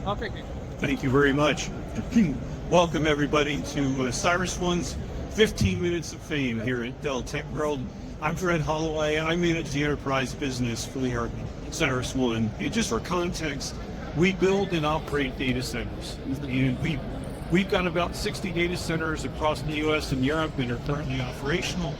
Okay. Thank you very much. Welcome everybody to CyrusOne's 15 Minutes of Fame here at Dell Tech World. I'm Fred Holloway. I manage the enterprise business for the CyrusOne. And just for context, we build and operate data centers. And we've got about 60 data centers across the US and Europe that are currently operational.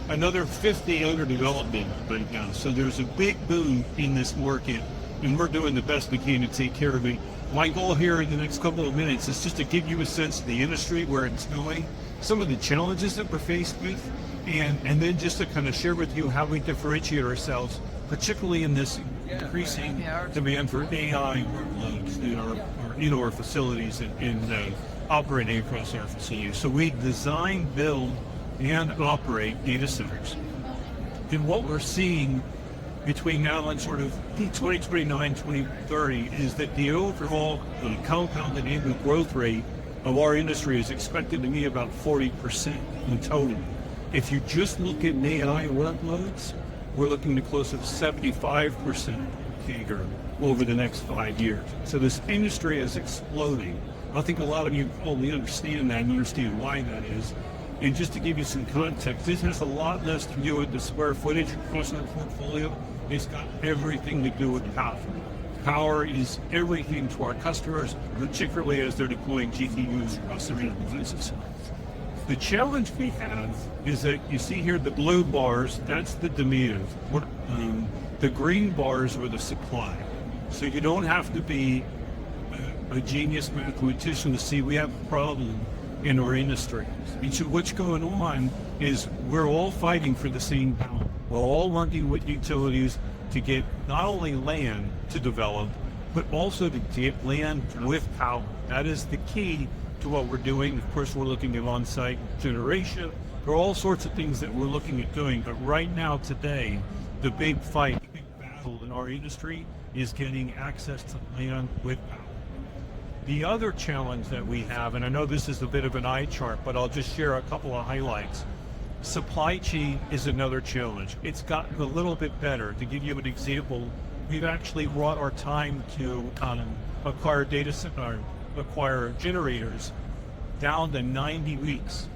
Another 50 under development right now. So there's a big boom in this market, and we're doing the best we can to take care of it. My goal here in the next couple of minutes is just to give you a sense of the industry, where it's going, some of the challenges that we're faced with, and then just to kind of share with you how we differentiate ourselves, particularly in this increasing demand for AI workloads in our facilities and operating across our facilities. So we design, build, and operate data centers. And what we're seeing between now and sort of 2029, 2030 is that the overall compounded annual growth rate of our industry is expected to be about 40% in total. If you just look at AI workloads, we're looking to close to 75% CAGR over the next 5 years. So this industry is exploding. I think a lot of you probably understand that and understand why that is. And just to give you some context, this has a lot less to do with the square footage across our portfolio. It's got everything to do with power. Power is everything to our customers, particularly as they're deploying GPUs across their enterprises. The challenge we have is that you see here the blue bars, that's the demand. The green bars are the supply. So you don't have to be a genius mathematician to see we have a problem in our industry. And so what's going on is we're all fighting for the same power. We're all working with utilities to get not only land to develop, but also to get land with power. That is the key to what we're doing. Of course, we're looking at on-site generation. There are all sorts of things that we're looking at doing, but right now, today, the big fight, the big battle in our industry is getting access to land with power. The other challenge that we have, and I know this is a bit of an eye chart, but I'll just share a couple of highlights. Supply chain is another challenge. It's gotten a little bit better. To give you an example, we've actually brought our time to acquire generators down to 90 weeks.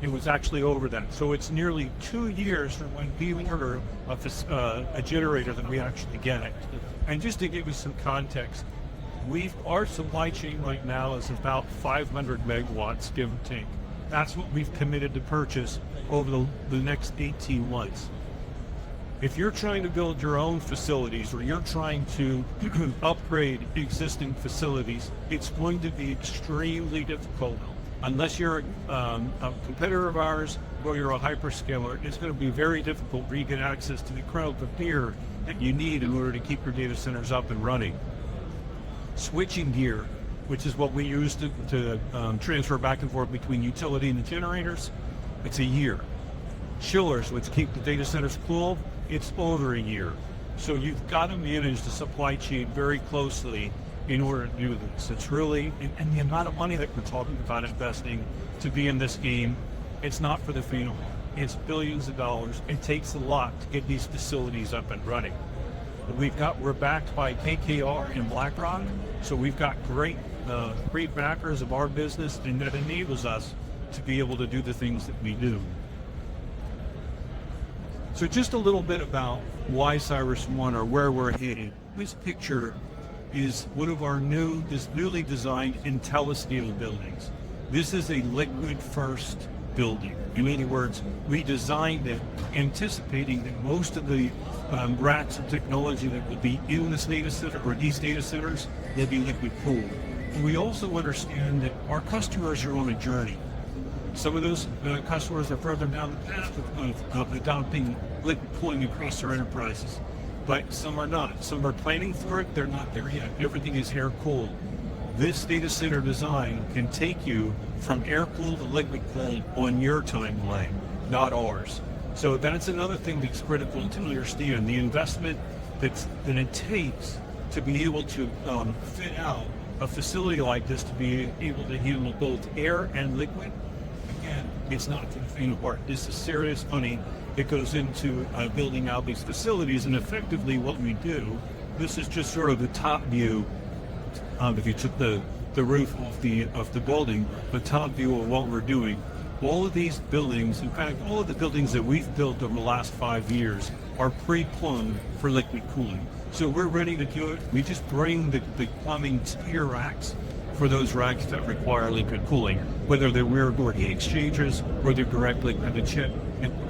It was actually over that. So it's nearly 2 years from when we order a generator that we actually get it. And just to give you some context, our supply chain right now is about 500 megawatts, give or take. That's what we've committed to purchase over the next 18 months. If you're trying to build your own facilities, or you're trying to upgrade existing facilities, it's going to be extremely difficult. Unless you're a competitor of ours or you're a hyperscaler, it's going to be very difficult for you to get access to the critical gear that you need in order to keep your data centers up and running. Switching gear, which is what we use to transfer back and forth between utility and the generators, it's a year. Chillers, which keep the data centers cool, it's over a year. So you've got to manage the supply chain very closely in order to do this. It's really, and the amount of money that we're talking about investing to be in this game, it's not for the faint of heart. It's billions of dollars. It takes a lot to get these facilities up and running. We're backed by KKR and BlackRock, so we've got great backers of our business, and that enables us to be able to do the things that we do. So just a little bit about why CyrusOne, or where we're headed. This picture is one of our newly designed IntelliSteel buildings. This is a liquid-first building. In other words, we designed it anticipating that most of the racks of technology that will be in this data center or these data centers will be liquid cooled. And we also understand that our customers are on a journey. Some of those customers are further down the path of adopting liquid cooling across their enterprises, but some are not. Some are planning for it, they're not there yet. Everything is air cooled. This data center design can take you from air cooled to liquid cooled on your timeline, not ours. So that's another thing that's critical to understand. The investment that it takes to be able to fit out a facility like this, to be able to handle both air and liquid. Again, it's not for the faint of heart. This is serious money that goes into building out these facilities, and effectively what we do, this is just sort of the top view if you took the roof of the building, the top view of what we're doing. All of these buildings, in fact, all of the buildings that we've built over the last 5 years are pre-plumbed for liquid cooling. So we're ready to do it. We just bring the plumbing to your racks for those racks that require liquid cooling, whether they're rear door heat exchangers or they're direct liquid to chip.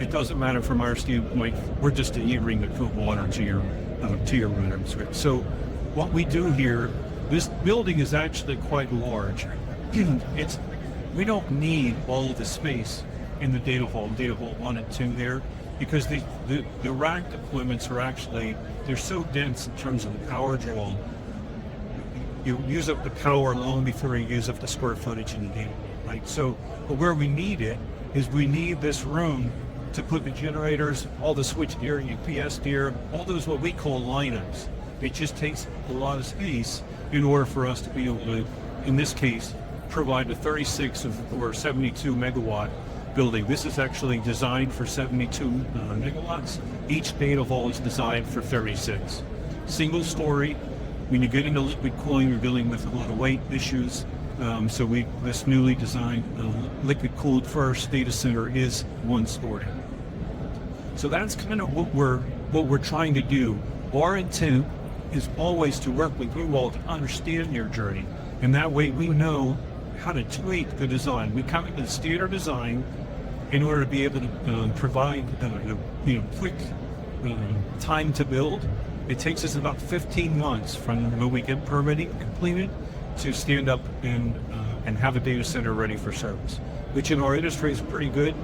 It doesn't matter from our standpoint. We're just delivering the cool water to your rooms. So what we do here, this building is actually quite large. We don't need all of the space in the data hall 1 and 2 there, because the rack deployments are actually, they're so dense in terms of the power draw. You use up the power long before you use up the square footage in the data hall, right? So, but where we need it is we need this room to put the generators, all the switch gear, UPS gear, all those what we call lineups. It just takes a lot of space in order for us to be able to, in this case, provide a 36 or 72 megawatt building. This is actually designed for 72 megawatts. Each data hall is designed for 36. Single story. When you get into liquid cooling, you're dealing with a lot of weight issues. So this newly designed liquid cooled first data center is 1 story. So that's kind of what we're trying to do. Our intent is always to work with you all to understand your journey, and that way we know how to tweak the design. We come into the standard design in order to be able to provide quick time to build. It takes us about 15 months from when we get permitting completed to stand up and have a data center ready for service, which in our industry is pretty good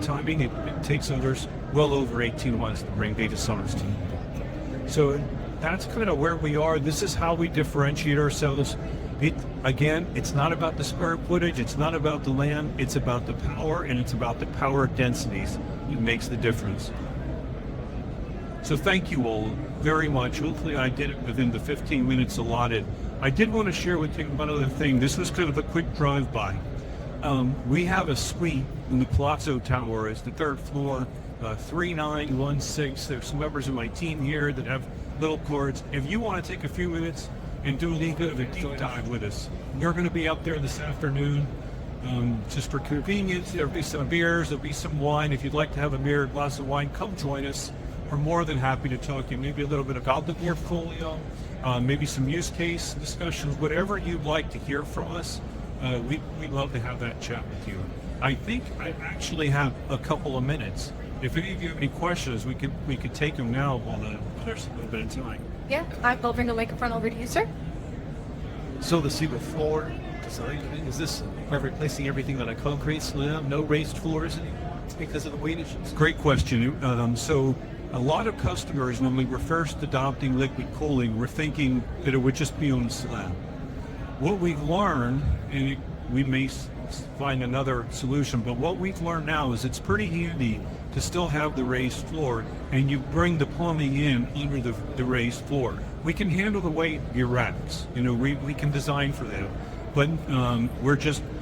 timing. It takes others well over 18 months to bring data centers to. So that's kind of where we are. This is how we differentiate ourselves. Again, it's not about the square footage, it's not about the land, it's about the power, and it's about the power densities. It makes the difference. So thank you all very much. Hopefully I did it within the 15 minutes allotted. I did want to share with you one other thing. This was kind of a quick drive-by. We have a suite in the Palazzo Tower. It's the 3rd floor, 3916. There's some members of my team here that have little cords. If you want to take a few minutes and do a little bit of a deep dive with us, we're going to be up there this afternoon. Just for convenience, there'll be some beers, there'll be some wine. If you'd like to have a beer, a glass of wine, come join us. We're more than happy to talk to you, maybe a little bit about the portfolio, maybe some use case discussions, whatever you'd like to hear from us. We'd love to have that chat with you. I think I actually have a couple of minutes. If any of you have any questions, we could take them now while there's a little bit of time. Yeah, I'll bring the microphone over to you, sir. So the single floor design, is this by replacing everything on a concrete slab, no raised floors because of the weight issues? Great question. So a lot of customers, when we were first adopting liquid cooling, were thinking that it would just be on a slab. What we've learned, and we may find another solution, but what we've learned now is it's pretty handy to still have the raised floor, and you bring the plumbing in under the raised floor. We can handle the weight of your racks. We can design for that. But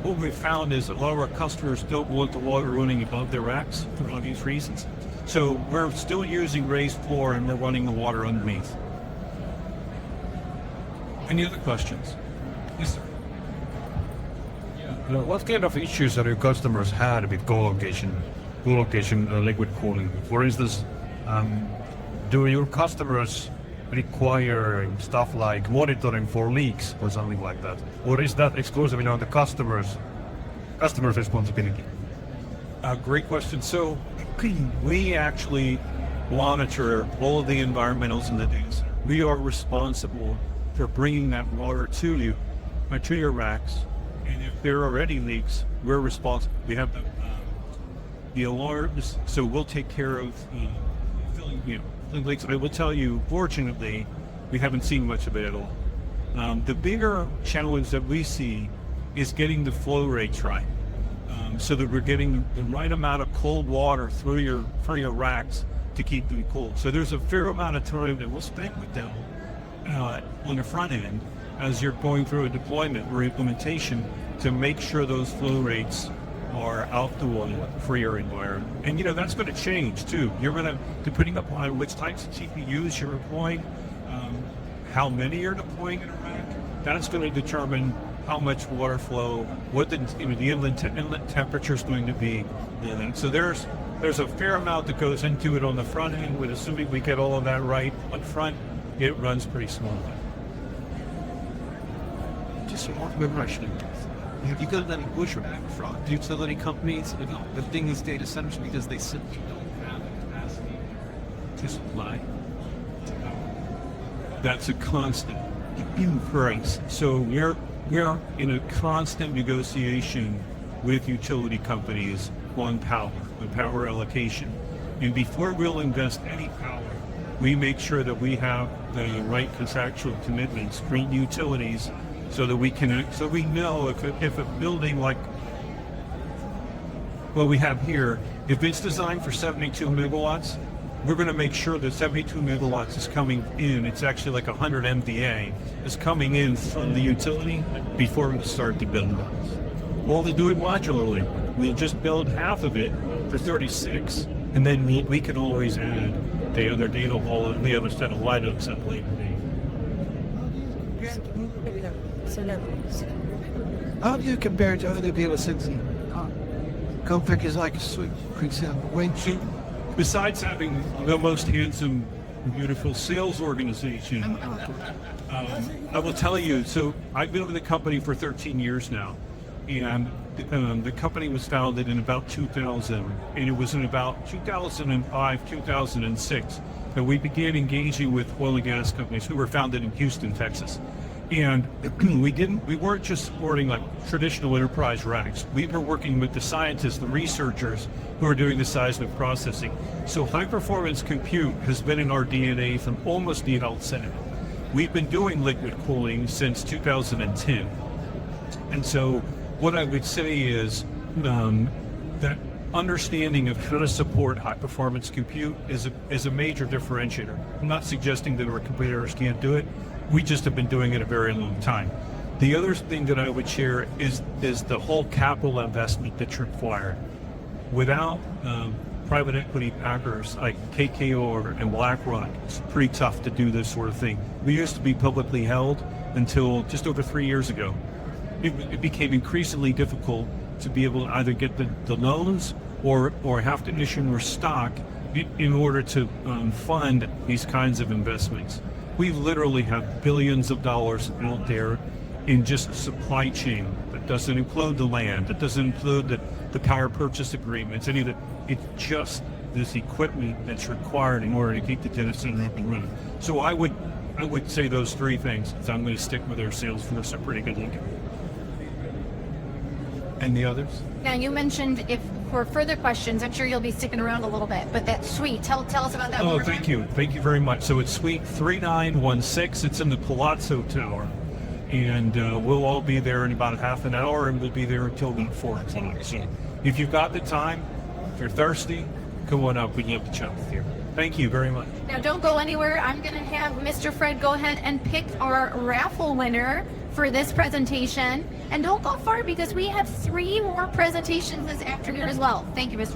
what we found is a lot of our customers don't want the water running above their racks for obvious reasons. So we're still using raised floor and we're running the water underneath. Any other questions? Yes, sir. What kind of issues have your customers had with co-location liquid cooling? For instance, do your customers require stuff like monitoring for leaks or something like that? Or is that exclusively on the customer's responsibility? Great question. So we actually monitor all of the environmentals in the data center. We are responsible for bringing that water to you, to your racks. And if there are already leaks, we're responsible. We have the alarms, so we'll take care of filling leaks. I will tell you, fortunately, we haven't seen much of it at all. The bigger challenge that we see is getting the flow rates right, so that we're getting the right amount of cold water through your racks to keep them cool. So there's a fair amount of time that we'll spend with them on the front end as you're going through a deployment or implementation to make sure those flow rates are optimal for your environment. And that's going to change too. You're going to, depending upon which types of GPUs you're deploying, how many you're deploying in a rack, That's going to determine how much water flow, what the inlet temperature is going to be. And so there's a fair amount that goes into it on the front end. With assuming we get all of that right up front, it runs pretty smoothly. Just one question. Have you got any pushback from utility companies with these data centers because they simply don't have the capacity to supply? That's a constant price. So we're in a constant negotiation with utility companies on power allocation. And before we'll invest any power, we make sure that we have the right contractual commitments for utilities so that we know if a building like what we have here, if it's designed for 72 megawatts, we're going to make sure that 72 megawatts is coming in. It's actually like 100 MVA is coming in from the utility before we start the build. Well, they do it modularly. We'll just build half of it for 36, and then we can always add the other data hall and the other set of lineups at a later date. How do you compare to other data centers? Compaq is like a suite, for example. Besides having the most handsome, beautiful sales organization, I will tell you, so I've been with the company for 13 years now, and the company was founded in about 2000, and it was in about 2005, 2006 that we began engaging with oil and gas companies who were founded in Houston, Texas. And we weren't just supporting like traditional enterprise racks. We were working with the scientists, the researchers who are doing the seismic processing. So high performance compute has been in our DNA from almost the outset. We've been doing liquid cooling since 2010. And so what I would say is that understanding of how to support high performance compute is a major differentiator. I'm not suggesting that our competitors can't do it. We just have been doing it a very long time. The other thing that I would share is the whole capital investment that's required. Without private equity backers like KKR and BlackRock, it's pretty tough to do this sort of thing. We used to be publicly held until just over 3 years ago. It became increasingly difficult to be able to either get the loans or have to issue more stock in order to fund these kinds of investments. We literally have billions of dollars out there in just supply chain. That doesn't include the land, that doesn't include the power purchase agreements, any of that. It's just this equipment that's required in order to keep the data center up and running. So I would say those three things. So I'm going to stick with our sales force a pretty good link. And the others? Now, you mentioned if for further questions, I'm sure you'll be sticking around a little bit, but that suite, tell us about that. Oh, thank you. Thank you very much. So it's suite 3916. It's in the Palazzo Tower. And we'll all be there in about half an hour, and we'll be there until about 4 o'clock. So if you've got the time, if you're thirsty, come on up. We'd love to chat with you. Thank you very much. Now, don't go anywhere. I'm going to have Mr. Fred go ahead and pick our raffle winner for this presentation. And don't go far because we have 3 more presentations this afternoon as well. Thank you, Mr. Fred.